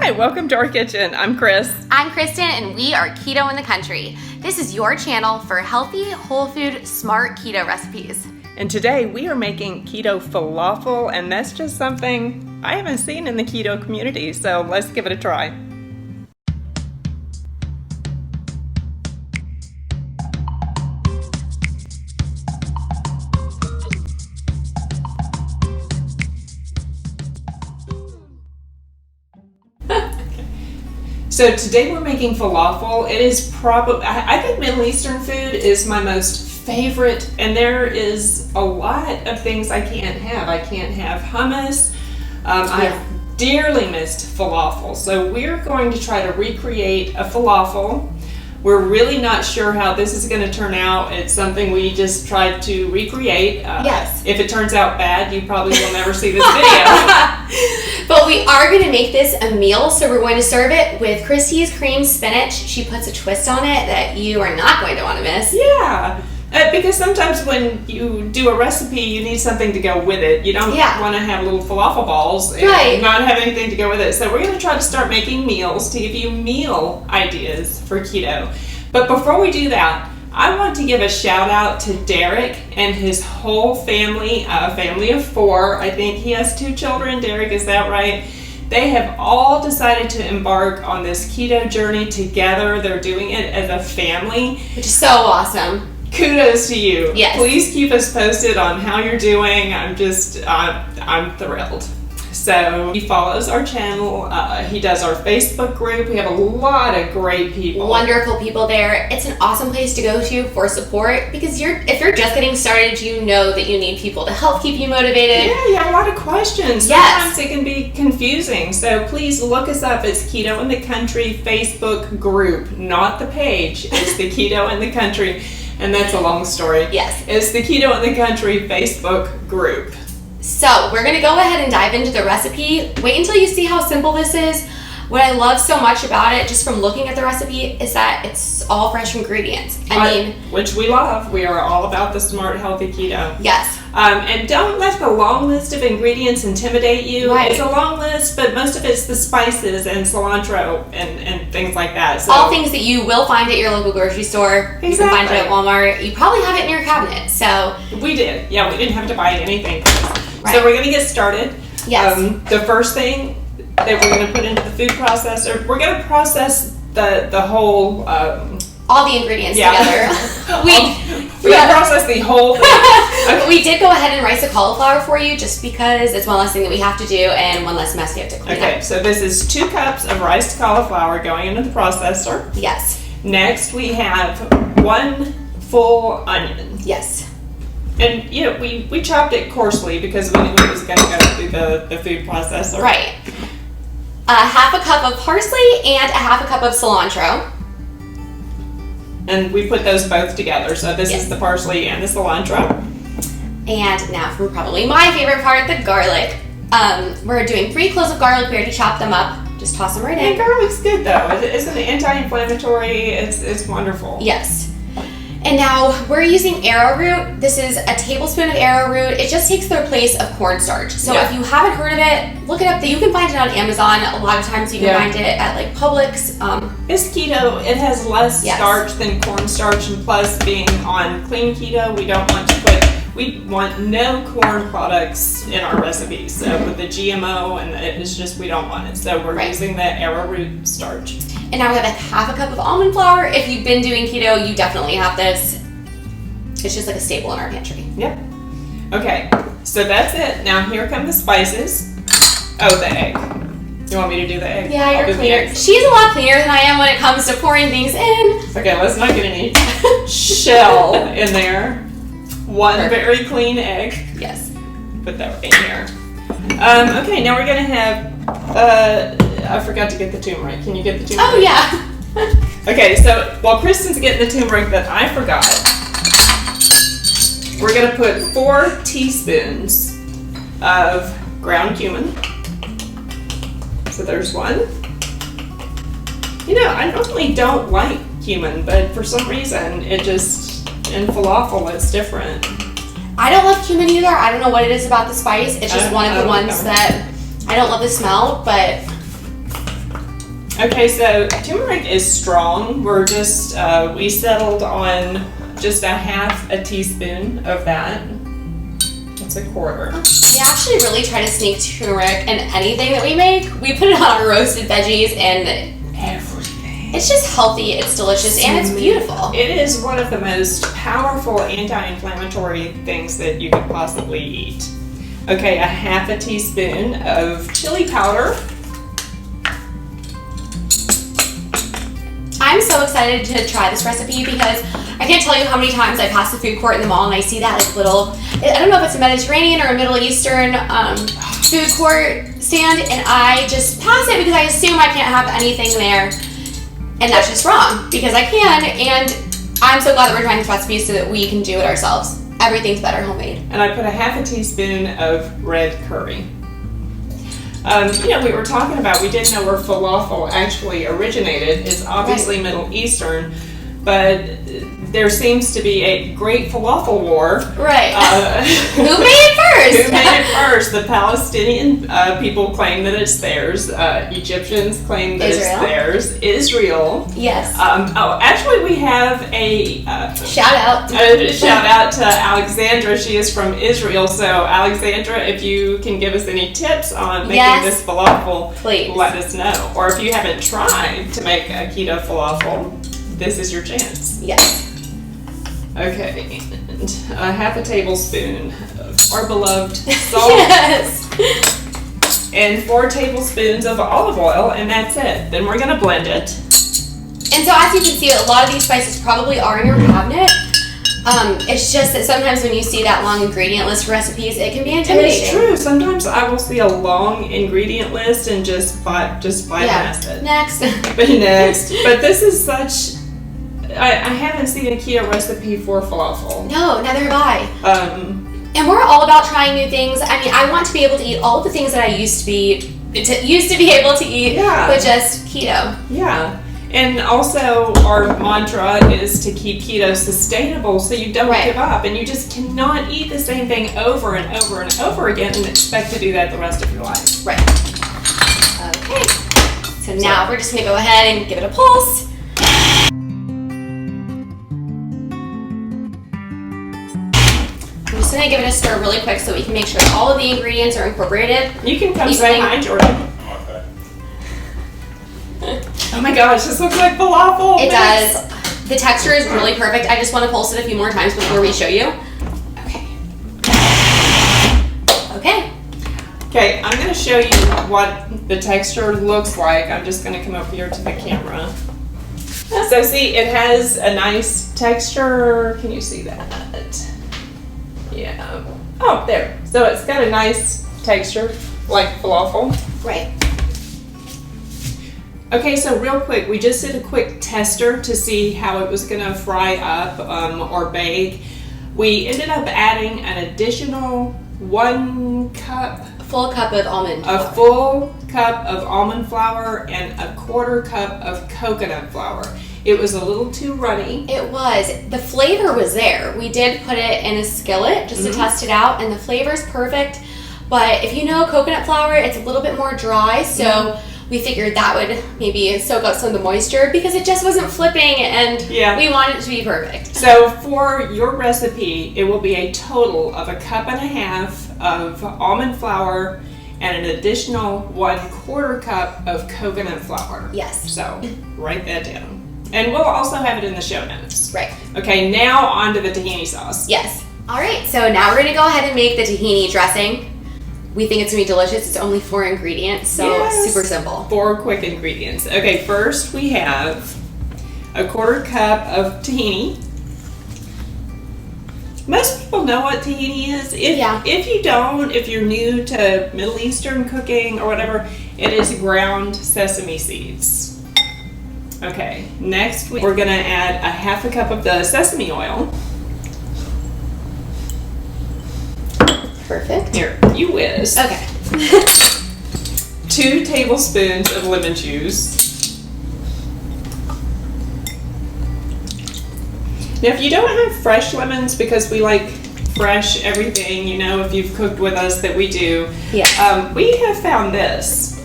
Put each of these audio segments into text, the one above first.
Hi, welcome to our kitchen. I'm Chris. I'm Kristen, and we are Keto in the Country. This is your channel for healthy, whole food, smart keto recipes. And today we are making keto falafel, and that's just something I haven't seen in the keto community, so let's give it a try. So today we're making falafel. It is probably, I think Middle Eastern food is my most favorite, and there is a lot of things I can't have. I can't have hummus. I've dearly missed falafel. So we're going to try to recreate a falafel. We're really not sure how this is going to turn out. It's something we just tried to recreate. Yes. If it turns out bad, you probably will never see this video. But we are going to make this a meal, so we're going to serve it with Christy's cream spinach. She puts a twist on it that you are not going to want to miss. Yeah. Because sometimes when you do a recipe, you need something to go with it. You don't want to have little falafel balls and not have anything to go with it. So we're going to try to start making meals to give you meal ideas for keto. But before we do that, I want to give a shout out to Derek and his whole family, a family of 4. I think he has 2 children. Derek, is that right? They have all decided to embark on this keto journey together. They're doing it as a family. Which is so awesome. Kudos to you. Yes. Please keep us posted on how you're doing. I'm thrilled. So he follows our channel. He does our Facebook group. We have a lot of great people. Wonderful people there. It's an awesome place to go to for support because if you're just getting started, you know that you need people to help keep you motivated. Yeah, you have a lot of questions. Yes. Sometimes it can be confusing. So please look us up. It's Keto in the Country Facebook group, not the page. It's the Keto in the Country. And that's a long story. Yes. It's the Keto in the Country Facebook group. So we're going to go ahead and dive into the recipe. Wait until you see how simple this is. What I love so much about it, just from looking at the recipe, is that it's all fresh ingredients. Which we love. We are all about the smart, healthy keto. Yes. And don't let the long list of ingredients intimidate you. Right. It's a long list, but most of it's the spices and cilantro and things like that. So, all things that you will find at your local grocery store. Exactly. You can find it at Walmart. You probably have it in your cabinet. So we did. Yeah, we didn't have to buy anything. Right. So we're going to get started. Yes. The first thing that we're going to put into the food processor, we're going to process the whole... all the ingredients together. We're going to process the whole thing. Okay. We did go ahead and rice a cauliflower for you just because it's one less thing that we have to do and one less mess you have to clean up. Okay, so this is 2 cups of riced cauliflower going into the processor. Yes. Next, we have 1 full onion. Yes. And we chopped it coarsely because we knew it was going to go through the food processor. Right. Half a cup of parsley and a half a cup of cilantro. And we put those both together. So this is the parsley and the cilantro. And now for probably my favorite part, the garlic. We're doing 3 cloves of garlic. We already chopped them up. Just toss them right in. And garlic's good though. It's an anti-inflammatory. It's wonderful. Yes. And now we're using arrowroot. This is a tablespoon of arrowroot. It just takes the place of cornstarch. So if you haven't heard of it, look it up. You can find it on Amazon. A lot of times you can find it at like Publix. It's keto. It has less starch than cornstarch, and plus being on clean keto, we want no corn products in our recipes. So with the GMO, and it's just, we don't want it. So we're using the arrowroot starch. And now we have half a cup of almond flour. If you've been doing keto, you definitely have this. It's just like a staple in our pantry. Yep. Okay, so that's it. Now here come the spices. Oh, the egg. You want me to do the egg? Yeah, you're cleaner. She's a lot cleaner than I am when it comes to pouring things in. Okay, let's not get any shell in there. 1 very clean egg. Yes. Put that in here. Okay, now we're gonna have, I forgot to get the turmeric. Can you get the turmeric? Oh, yeah. Okay, so while Kristen's getting the turmeric that I forgot, we're gonna put 4 teaspoons of ground cumin. So there's 1. I normally don't like cumin, but for some reason it just, in falafel, it's different. I don't love cumin either. I don't know what it is about the spice. It's just one of the ones that I don't love the smell, but Okay, so turmeric is strong. We're just, we settled on just a half a teaspoon of that. That's a quarter. We actually really try to sneak turmeric in anything that we make. We put it on our roasted veggies and everything. It's just healthy, it's delicious, and it's beautiful. It is one of the most powerful anti-inflammatory things that you could possibly eat. Okay, a half a teaspoon of chili powder. I'm so excited to try this recipe because I can't tell you how many times I pass the food court in the mall and I see that like little, I don't know if it's a Mediterranean or a Middle Eastern food court stand, and I just pass it because I assume I can't have anything there, and that's just wrong because I can, and I'm so glad that we're trying this recipe so that we can do it ourselves. Everything's better homemade. And I put a half a teaspoon of red curry. You know, we were talking about, we didn't know where falafel actually originated. It's obviously Middle Eastern, but there seems to be a great falafel war. Right. Who made it first? Who made it first? The Palestinian people claim that it's theirs. Egyptians claim that it's theirs. Israel. Yes. Actually, we have a shout out. Shout out to Alexandra. She is from Israel. So, Alexandra, if you can give us any tips on making this falafel, please let us know. Or if you haven't tried to make a keto falafel, this is your chance. Yes. Okay, and a half a tablespoon of our beloved salt. Yes. And 4 tablespoons of olive oil, and that's it. Then we're gonna blend it. And so as you can see, a lot of these spices probably are in your cabinet. It's just that sometimes when you see that long ingredient list for recipes, it can be intimidating. And it's true. Sometimes I will see a long ingredient list and just bypass it. Next. But this is such. I haven't seen a keto recipe for falafel. No, neither have I. And we're all about trying new things. I mean, I want to be able to eat all of the things that I used to be able to eat, but just keto. Yeah. And also, our mantra is to keep keto sustainable so you don't give up. And you just cannot eat the same thing over and over and over again and expect to do that the rest of your life. Right. Okay. So now we're just going to go ahead and give it a pulse. I'm just going to give it a stir really quick so we can make sure that all of the ingredients are incorporated. You can come say hi, Jordan. Oh my gosh, this looks like falafel. It does. The texture is really perfect. I just want to pulse it a few more times before we show you. Okay. Okay. Okay, I'm going to show you what the texture looks like. I'm just going to come over here to the camera. So see, it has a nice texture. Can you see that? Yeah. Oh, there. So it's got a nice texture, like falafel. Right. Okay, so real quick, we just did a quick tester to see how it was going to fry up or bake. We ended up adding an additional 1 cup. Full cup of almond flour. A full cup of almond flour and a 1/4 cup of coconut flour. It was a little too runny. It was. The flavor was there. We did put it in a skillet just to test it out, and the flavor's perfect. But if you know coconut flour, it's a little bit more dry, so we figured that would maybe soak up some of the moisture because it just wasn't flipping, and we wanted it to be perfect. So for your recipe, it will be a total of 1.5 cups of almond flour and an additional 1/4 cup of coconut flour. Yes. So write that down. And we'll also have it in the show notes. Right. Okay, now on to the tahini sauce. Yes. All right, so now we're going to go ahead and make the tahini dressing. We think it's going to be delicious. It's only 4 ingredients, so super simple. 4 quick ingredients. Okay, first we have a 1/4 cup of tahini. Most people know what tahini is. If you don't, if you're new to Middle Eastern cooking or whatever, it is ground sesame seeds. Okay, next we're going to add a 1/2 cup of the sesame oil. Perfect. Here, you whiz. Okay. 2 tablespoons of lemon juice. Now, if you don't have fresh lemons, because we like fresh everything, you know, if you've cooked with us that we do, we have found this.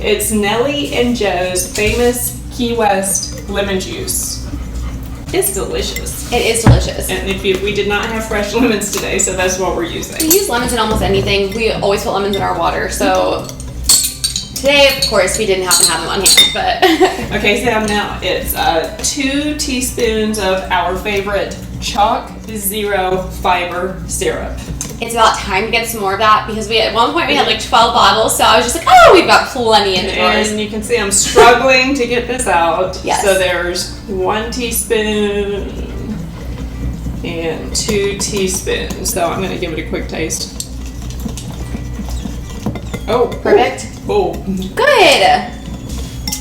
It's Nellie and Joe's famous Key West lemon juice. It's delicious. It is delicious. And we did not have fresh lemons today, so that's what we're using. We use lemons in almost anything. We always put lemons in our water, so today, of course, we didn't happen to have them on hand, but... Okay, so now it's 2 teaspoons of our favorite chalk zero fiber syrup. It's about time to get some more of that because at one point we had like 12 bottles, so I was just like, oh, we've got plenty in the drawers. And you can see I'm struggling to get this out. Yes. So there's 1 teaspoon and 2 teaspoons. So I'm going to give it a quick taste. Oh, perfect. Oh, good.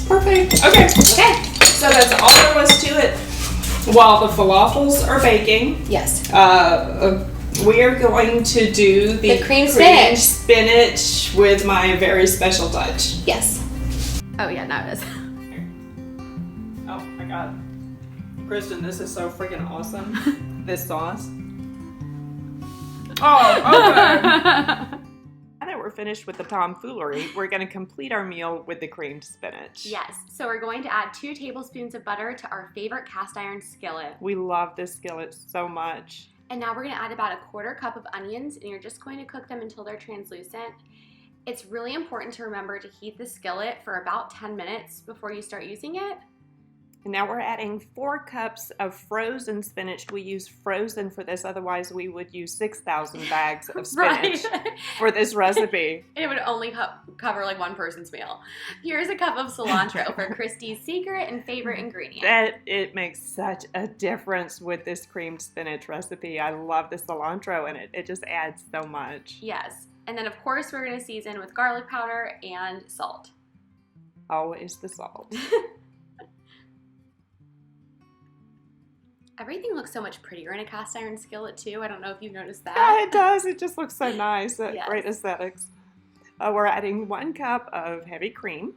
Perfect. Okay. Okay. So that's all there was to it. While the falafels are baking, yes, we are going to do the cream spinach with my very special touch. Yes. Oh yeah, now it is. Oh my god. Kristen, this is so freaking awesome. This sauce. Oh, okay. Now that we're finished with the tomfoolery, we're going to complete our meal with the creamed spinach. Yes, so we're going to add 2 tablespoons of butter to our favorite cast iron skillet. We love this skillet so much. And now we're going to add about 1/4 cup of onions, and you're just going to cook them until they're translucent. It's really important to remember to heat the skillet for about 10 minutes before you start using it. And now we're adding 4 cups of frozen spinach. We use frozen for this, otherwise we would use 6,000 bags of spinach for this recipe. It would only cover like one person's meal. Here's a cup of cilantro for Christy's secret and favorite ingredient. It makes such a difference with this creamed spinach recipe. I love the cilantro and it just adds so much. Yes, and then of course we're going to season with garlic powder and salt. Always the salt. Everything looks so much prettier in a cast iron skillet too. I don't know if you've noticed that. Yeah, it does. It just looks so nice. Yes. Great aesthetics. We're adding 1 cup of heavy cream.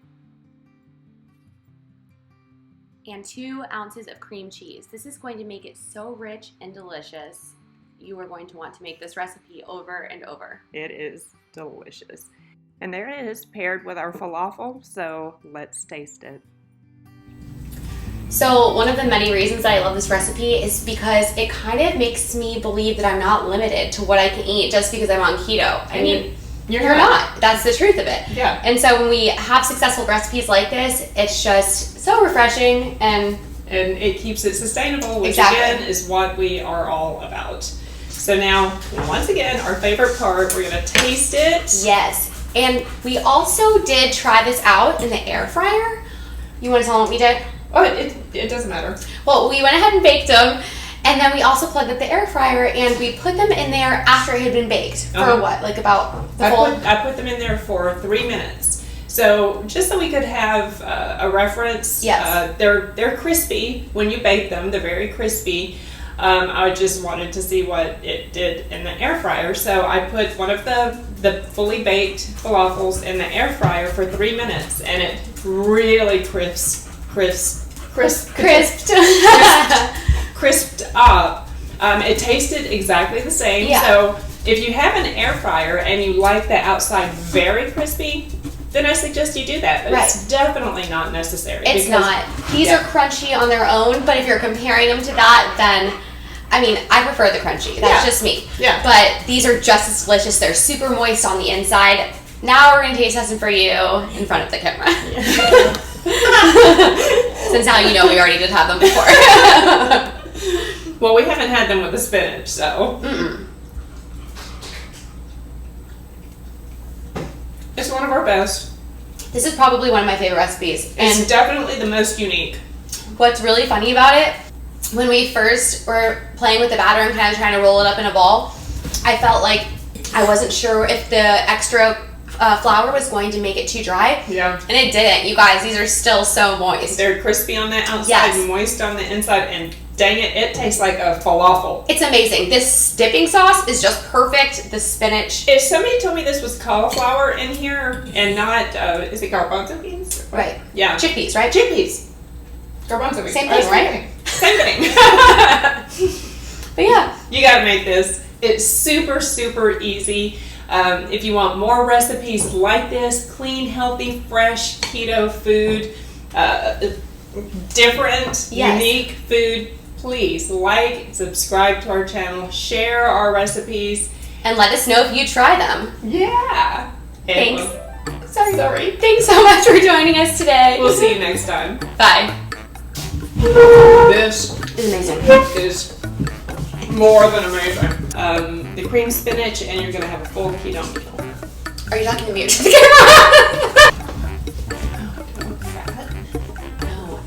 And 2 ounces of cream cheese. This is going to make it so rich and delicious. You are going to want to make this recipe over and over. It is delicious. And there it is, paired with our falafel. So let's taste it. So one of the many reasons that I love this recipe is because it kind of makes me believe that I'm not limited to what I can eat just because I'm on keto. I mean, you're not. That's the truth of it. Yeah. And so when we have successful recipes like this, it's just so refreshing and it keeps it sustainable, which again is what we are all about. So now, once again, our favorite part, we're going to taste it. Yes. And we also did try this out in the air fryer. You want to tell them what we did? Oh, it doesn't matter. Well, we went ahead and baked them, and then we also plugged up the air fryer, and we put them in there after it had been baked. For what? Like about the whole... I put them in there for 3 minutes. So just so we could have a reference. Yes. They're crispy when you bake them. They're very crispy. I just wanted to see what it did in the air fryer. So I put one of the fully baked falafels in the air fryer for 3 minutes, and it really crisped up. It tasted exactly the same. Yeah. So if you have an air fryer and you like the outside very crispy, then I suggest you do that. But it's definitely not necessary. It's not. These are crunchy on their own, but if you're comparing them to that, then I mean, I prefer the crunchy. That's just me. Yeah. But these are just as delicious. They're super moist on the inside. Now we're going to taste test them for you in front of the camera. Yeah. Since now you know we already did have them before. Well, we haven't had them with the spinach, so. It's one of our best. This is probably one of my favorite recipes. It's definitely the most unique. What's really funny about it, when we first were playing with the batter and kind of trying to roll it up in a ball, I felt like I wasn't sure if the extra flour was going to make it too dry. Yeah. And it didn't. You guys, these are still so moist. They're crispy on the outside, moist on the inside, and dang it, it tastes like a falafel. It's amazing. This dipping sauce is just perfect. The spinach. If somebody told me this was cauliflower in here and not, is it garbanzo beans? Right. Yeah. Chickpeas, right? Chickpeas. Garbanzo beans. Same thing, right? Same thing. But yeah. You gotta make this. It's super, super easy. If you want more recipes like this, clean, healthy, fresh keto food, different, unique food, please like, subscribe to our channel, share our recipes. And let us know if you try them. Yeah. Thanks. Sorry. Thanks so much for joining us today. We'll see you next time. Bye. This is amazing. Is more than amazing. The cream spinach, and you're gonna have a full keto meal. Are you talking to me or to the camera? No.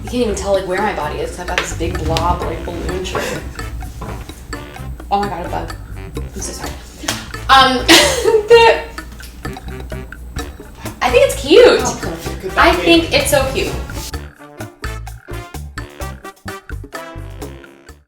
You can't even tell like where my body is because I've got this big blob like balloon shirt. Oh my god, a bug. I'm so sorry. I think it's cute. I think it's so cute.